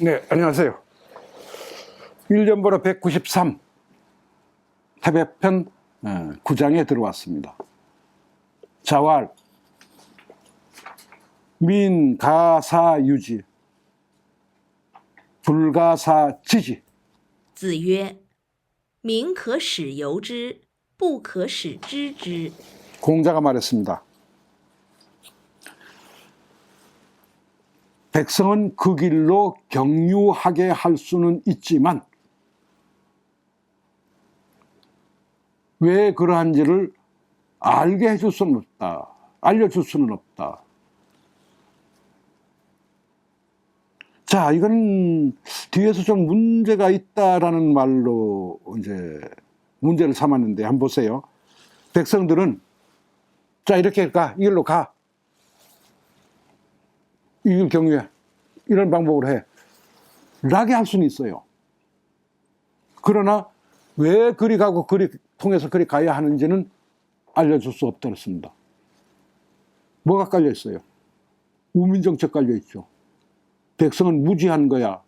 네, 안녕하세요. 1년 번호 193 태백편 9장에 들어왔습니다. 자왈 민가사유지 불가사지지 子曰：“民可使由之，不可使知之。” 공자가 말했습니다. 백성은 그 길로 경유하게 할 수는 있지만 왜 그러한지를 알게 해줄 수는 없다. 알려줄 수는 없다. 자, 이건 뒤에서 좀 문제가 있다라는 말로 이제 문제를 삼았는데 한번 보세요. 백성들은 자, 이렇게 가, 이 길로 가. 이 길 경유해. 이런 방법으로 해. 라게 할 수는 있어요. 그러나 왜 그리 가고 그리 통해서 그리 가야 하는지는 알려줄 수 없다 그랬습니다. 뭐가 깔려 있어요? 우민정책 깔려 있죠. 백성은 무지한 거야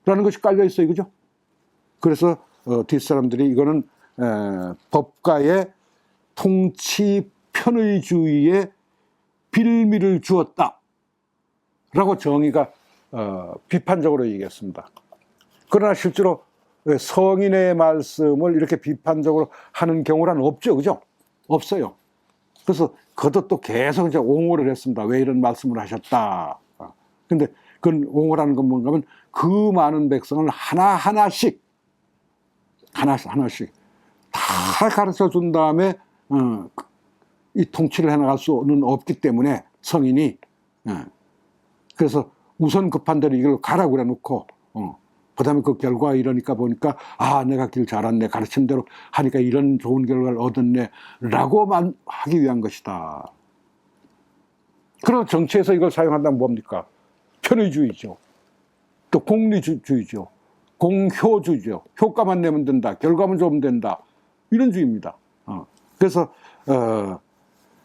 라는 것이 깔려 있어요. 그죠? 그래서 뒷사람들이 이거는 법가의 통치 편의주의에 빌미를 주었다 라고 정의가 비판적으로 얘기했습니다. 그러나 실제로 성인의 말씀을 이렇게 비판적으로 하는 경우는 없죠. 그죠? 없어요. 그래서 그것도 또 계속 이제 옹호를 했습니다. 왜 이런 말씀을 하셨다. 근데 그 옹호라는 건 뭔가 하면 그 많은 백성을 하나씩 다 가르쳐 준 다음에 이 통치를 해나갈 수는 없기 때문에 성인이 그래서 우선 급한 대로 이걸 가라고 그래 놓고 그 다음에 그 결과 이러니까 보니까 아 내가 길 잘 왔네 가르친 대로 하니까 이런 좋은 결과를 얻었네 라고만 하기 위한 것이다. 그럼 정치에서 이걸 사용한다면 뭡니까? 편의주의죠. 또 공리주의죠. 공효주의죠. 효과만 내면 된다. 결과만 좋으면 된다. 이런 주의입니다. 그래서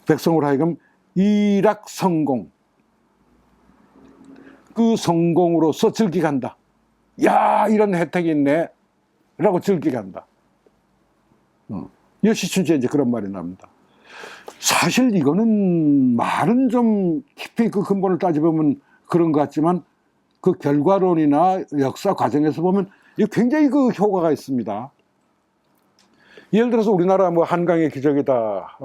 백성으로 하여금 일락성공 그 성공으로서 즐기게 한다. 야 이런 혜택이 있네 라고 즐기게 한다. 여시춘지에 이제 그런 말이 나옵니다. 사실 이거는 말은 좀 깊이 그 근본을 따져보면 그런 것 같지만 그 결과론이나 역사 과정에서 보면 이게 굉장히 그 효과가 있습니다. 예를 들어서 우리나라 뭐 한강의 기적이다.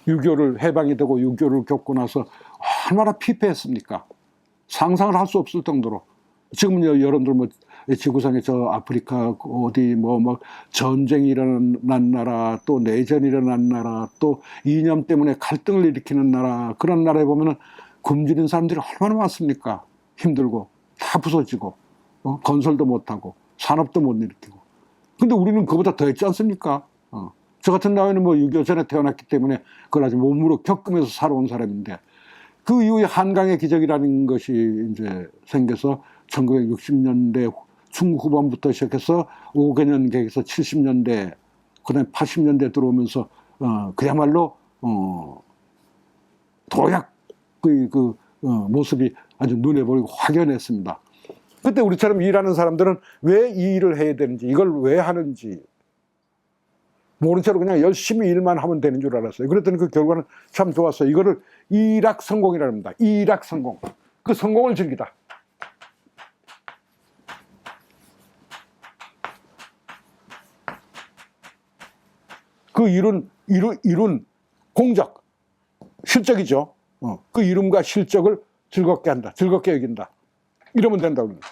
6.25를 해방이 되고 6.25를 겪고 나서 얼마나 피폐했습니까? 상상을 할 수 없을 정도로. 지금은 여러분들 뭐 지구상에 저 아프리카 어디 뭐 막 전쟁이 일어난 나라 또 내전이 일어난 나라 또 이념 때문에 갈등을 일으키는 나라 그런 나라에 보면은 굶주린 사람들이 얼마나 많습니까? 힘들고 다 부서지고 건설도 못하고 산업도 못 일으키고. 근데 우리는 그보다 더 했지 않습니까? 저 같은 나이는 뭐 6.25 전에 태어났기 때문에 그걸 아주 몸으로 겪으면서 살아온 사람인데 그 이후에 한강의 기적이라는 것이 이제 생겨서 1960년대 중후반부터 시작해서 5개년 계획에서 70년대 그다음에 80년대 들어오면서 그야말로 도약 그 모습이 아주 눈에 보이고 확연했습니다. 그때 우리처럼 일하는 사람들은 왜 이 일을 해야 되는지 이걸 왜 하는지 모른 채로 그냥 열심히 일만 하면 되는 줄 알았어요. 그랬더니 그 결과는 참 좋았어요. 이거를 일락성공이라고 합니다. 일락성공. 그 성공을 즐기다. 그 이룬 공적, 실적이죠. 그 이름과 실적을 즐겁게 한다. 즐겁게 여긴다. 이러면 된다고 합니다.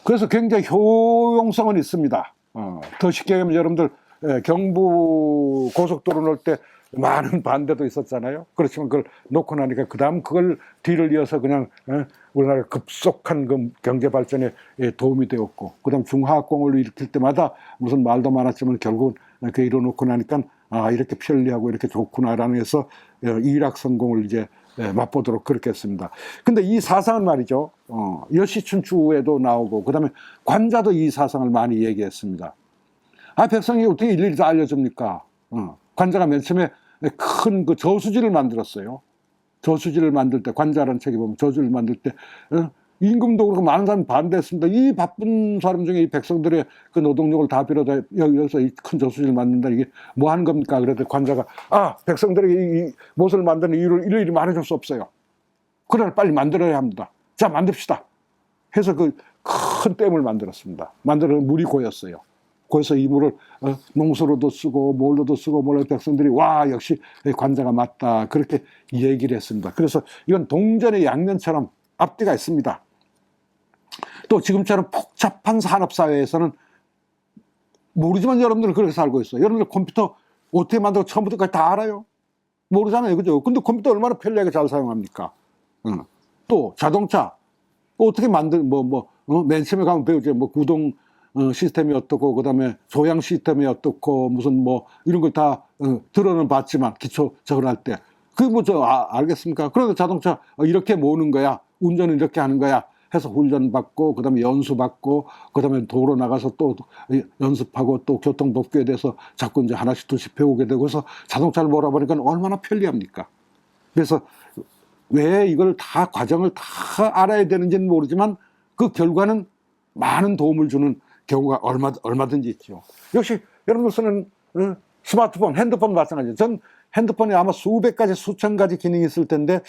그래서 굉장히 효용성은 있습니다. 더 쉽게 하면 여러분들 경부 고속도로 놓을 때 많은 반대도 있었잖아요. 그렇지만 그걸 놓고 나니까 그 다음 그걸 뒤를 이어서 그냥 우리나라 급속한 그 경제 발전에 도움이 되었고 그 다음 중화학공을 일으킬 때마다 무슨 말도 많았지만 결국은 그 이뤄놓고 나니까 아 이렇게 편리하고 이렇게 좋구나라는 해서 일락성공을 이제 맛보도록 그렇게 했습니다. 근데 이 사상은 말이죠. 여시춘추에도 나오고 그다음에 관자도 이 사상을 많이 얘기했습니다. 아 백성이 어떻게 일일이 다 알려줍니까? 관자가 맨 처음에 큰 그 저수지를 만들었어요. 저수지를 만들 때, 관자라는 책에 보면 저수지를 만들 때 임금도 그렇고 많은 사람이 반대했습니다. 이 바쁜 사람 중에 이 백성들의 그 노동력을 다 빌어다 여기서 이 큰 저수지를 만든다, 이게 뭐 하는 겁니까? 그랬더니 관자가 백성들에게 이 못을 만드는 이유를 일일이 말해줄 수 없어요. 그러나 빨리 만들어야 합니다. 자, 만듭시다 해서 그 큰 댐을 만들었습니다. 만들어 물이 고였어요. 거기서 이 물을 농수로도 쓰고 뭘로도 쓰고 뭘로 백성들이 와, 역시 관자가 맞다, 그렇게 얘기를 했습니다. 그래서 이건 동전의 양면처럼 앞뒤가 있습니다. 또 지금처럼 복잡한 산업사회에서는 모르지만 여러분들은 그렇게 살고 있어요. 여러분들 컴퓨터 어떻게 만들고 처음부터까지 다 알아요? 모르잖아요, 그죠? 근데 컴퓨터 얼마나 편리하게 잘 사용합니까? 또 자동차 어떻게 맨 처음에 가면 배우죠. 뭐 구동 시스템이 어떻고, 그 다음에 조향 시스템이 어떻고, 무슨 이런 걸 다 들어는 봤지만 기초 적을 할 때 그게 알겠습니까? 그런데 자동차 이렇게 모으는 거야, 운전은 이렇게 하는 거야 해서 훈련받고, 그 다음에 연수받고, 그 다음에 도로 나가서 또 연습하고, 또 교통법규에 대해서 자꾸 이제 하나씩 둘씩 배우게 되고 해서 자동차를 몰아보니까 얼마나 편리합니까? 그래서 왜 이걸 다 과정을 다 알아야 되는지는 모르지만 그 결과는 많은 도움을 주는 경우가 얼마든지 있죠. 역시 여러분들 쓰는 스마트폰, 핸드폰 마찬가지죠. 전 핸드폰에 아마 수백 가지, 수천 가지 기능이 있을 텐데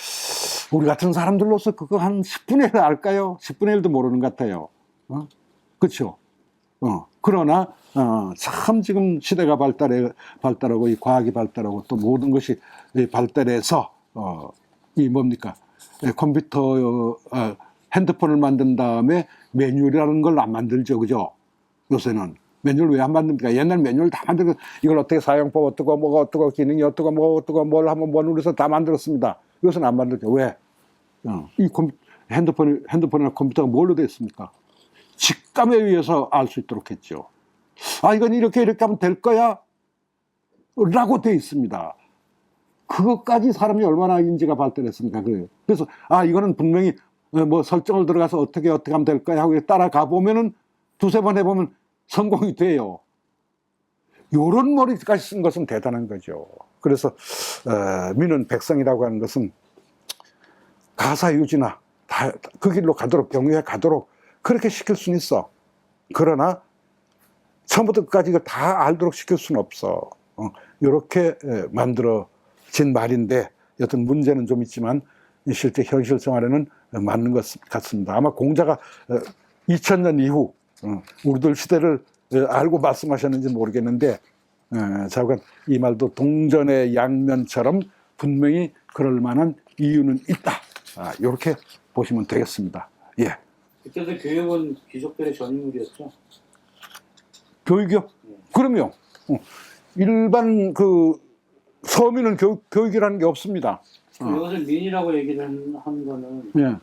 우리 같은 사람들로서 그거 한 10분의 1 알까요? 10분의 1도 모르는 것 같아요. 그렇죠? 그러나 참 지금 시대가 발달하고 이 과학이 발달하고 또 모든 것이 발달해서 이 뭡니까? 컴퓨터, 핸드폰을 만든 다음에 매뉴얼이라는 걸 안 만들죠, 그죠? 요새는 매뉴얼 왜 안 만듭니까? 옛날 매뉴얼 다 만들고 이걸 어떻게 사용법 어떻고 뭐가 어떻고 기능이 어떻고 뭐가 어떻고 뭘 하면 뭐 눌러서 다 만들었습니다. 요새는 안 만들죠. 왜? 이 핸드폰이나 컴퓨터가 뭘로 되어 있습니까? 직감에 의해서 알 수 있도록 했죠. 이건 이렇게 하면 될 거야 라고 되어 있습니다. 그것까지 사람이 얼마나 인지가 발달했습니까? 그래서 이거는 분명히 설정을 들어가서 어떻게 하면 될 거야 하고 따라가 보면은 두세 번 해보면 성공이 돼요. 요런 머리까지 쓴 것은 대단한 거죠. 그래서 민은 백성이라고 하는 것은 가사유지나 그 길로 가도록, 경유해 가도록 그렇게 시킬 수는 있어. 그러나 처음부터 끝까지 이걸 다 알도록 시킬 수는 없어. 이렇게 만들어진 말인데 여튼 문제는 좀 있지만 실제 현실 생활에는 맞는 것 같습니다. 아마 공자가 2000년 이후 우리들 시대를 알고 말씀하셨는지 모르겠는데 자관 이 말도 동전의 양면처럼 분명히 그럴 만한 이유는 있다. 이렇게 보시면 되겠습니다. 예. 그때도 교육은 귀족들의 전유물이었죠? 교육이요? 그럼요. 일반 서민은 교육이라는 게 없습니다. 이것을 민이라고 얘기를 한 거는 예.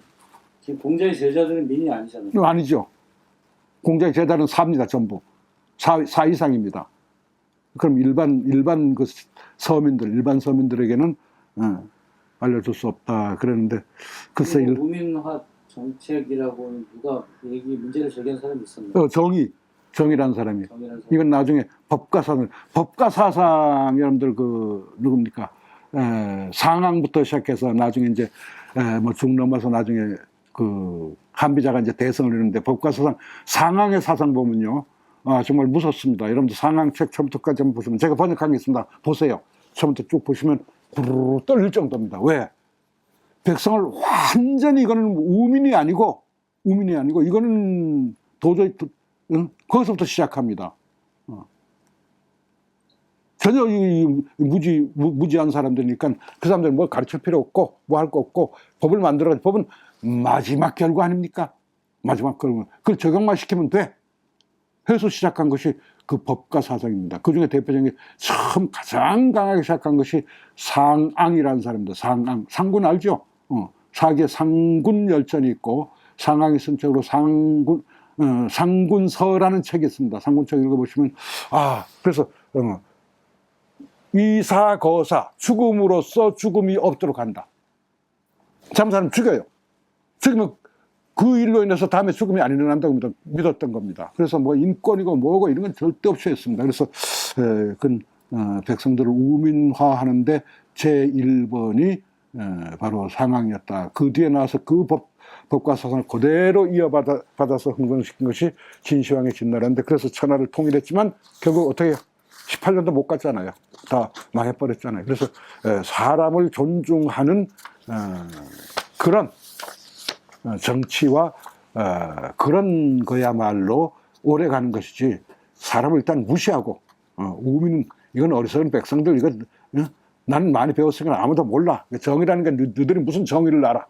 지금 공자의 제자들은 민이 아니잖아요. 아니죠. 공자의 제자는 사입니다, 전부. 사 이상입니다. 그럼 일반 그 일반 서민들에게는 알려줄 수 없다 그랬는데 글쎄 우민화 정책이라고 누가 문제를 제기한 사람이 있었나요? 정의라는 사람이. 이건 나중에 법가사상 여러분들 누굽니까? 상항부터 시작해서 나중에 이제 중 넘어서 나중에 한비자가 이제 대성을 이루는데 법가사상 상항의 사상 보면요. 정말 무섭습니다. 여러분들 상항책 처음부터까지 한번 보시면 제가 번역한 게 있습니다. 보세요. 처음부터 쭉 보시면 부르르 떨릴 정도입니다. 왜? 백성을 완전히 이거는 우민이 아니고 이거는 도저히 거기서부터 시작합니다. 전혀 무지한 사람들이니까 그 사람들 뭐 가르칠 필요 없고 뭐 할 거 없고 법을 만들어가지고 법은 마지막 결과 아닙니까? 마지막 결과. 그걸 적용만 시키면 돼. 해서 시작한 것이 그 법가 사상입니다. 그 중에 대표적인 게 가장 강하게 시작한 것이 상앙이라는 사람입니다. 상군 알죠? 사기에 상군 열전이 있고 상항이 쓴 책으로 상군서라는 책이 있습니다. 상군서 읽어보시면 그래서 이사거사 죽음으로써 죽음이 없도록 한다. 잘못한 사람 죽여요. 죽이면 그 일로 인해서 다음에 죽음이 안 일어난다고 믿었던 겁니다. 그래서 뭐 인권이고 뭐고 이런 건 절대 없이 했습니다. 그래서 백성들을 우민화하는데 제1번이 바로 상황이었다. 그 뒤에 나와서 그 법과 사상을 그대로 이어받아서 흥분시킨 것이 진시황의 진나라인데, 그래서 천하를 통일했지만 결국 어떻게 18년도 못 갔잖아요. 다 망해버렸잖아요. 그래서 사람을 존중하는 그런 정치와 그런 거야말로 오래 가는 것이지, 사람을 일단 무시하고 우민은 이건 어리석은 백성들, 이거 나는 많이 배웠으니까 아무도 몰라. 정의라는 게 너희들이 무슨 정의를 알아.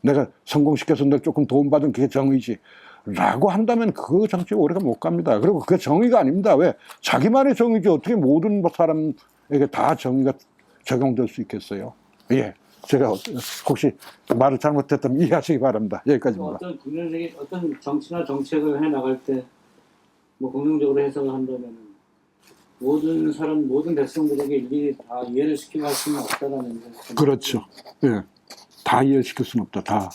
내가 성공시켜서 너 조금 도움받은 그게 정의지 라고 한다면 그 정치 오래가 못 갑니다. 그리고 그게 정의가 아닙니다. 왜? 자기만의 정의지 어떻게 모든 사람에게 다 정의가 적용될 수 있겠어요. 예, 제가 혹시 말을 잘못했다면 이해하시기 바랍니다. 여기까지입니다. 어떤 국민에게 어떤 정치나 정책을 해 나갈 때 뭐 긍정적으로 해석을 한다면 모든 사람, 모든 백성들에게 일일이 다 이해를 시키고 할 수는 없다라는 거. 그렇죠. 예. 다 이해시킬 수는 없다. 다.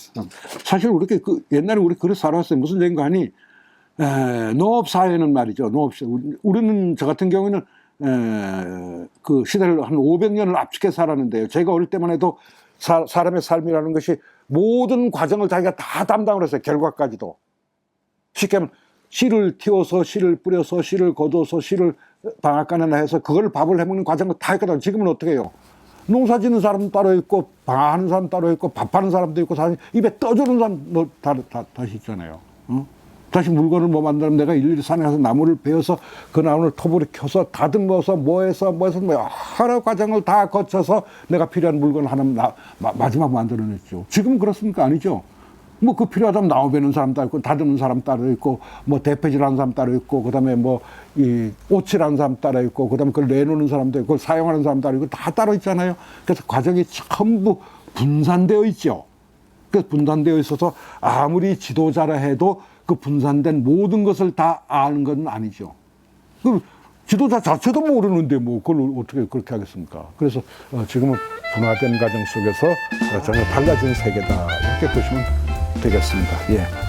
사실 우리 옛날에 우리 그래 살아왔어요. 무슨 얘기인가 하니, 농업사회는 말이죠. 농업사회. 우리는 저 같은 경우에는 그 시대를 한 500년을 압축해 살았는데요. 제가 어릴 때만 해도 사람의 삶이라는 것이 모든 과정을 자기가 다 담당을 했어요. 결과까지도. 쉽게 하면 씨를 틔워서 씨를 뿌려서 씨를 거둬서 씨를 방앗간에 해서 그걸 밥을 해먹는 과정을 다 했거든요. 지금은 어떻게 해요? 농사 짓는 사람도 따로 있고 방앗하는 사람 따로 있고 밥하는 사람도 있고 사실 입에 떠주는 사람도 다시 있잖아요. 다시 물건을 뭐 만들면 내가 일일이 산에 가서 나무를 베어서 그 나무를 톱으로 켜서 다듬어서 뭐해서 여러 과정을 다 거쳐서 내가 필요한 물건을 하나 마지막 만들어냈죠. 지금은 그렇습니까? 아니죠. 뭐 그 필요하다면 나무 베는 사람 따로 있고 다듬는 사람 따로 있고 뭐 대패질하는 사람 따로 있고 그다음에 뭐 이 오칠하는 사람 따로 있고 그다음에 그걸 내놓는 사람도 있고 그걸 사용하는 사람 따로 있고 다 따로 있잖아요. 그래서 과정이 전부 분산되어 있죠. 그래서 분산되어 있어서 아무리 지도자라 해도 그 분산된 모든 것을 다 아는 건 아니죠. 그 지도자 자체도 모르는데 뭐 그걸 어떻게 그렇게 하겠습니까? 그래서 지금은 분화된 과정 속에서 전혀 달라진 세계다 이렇게 보시면 되겠습니다. 예.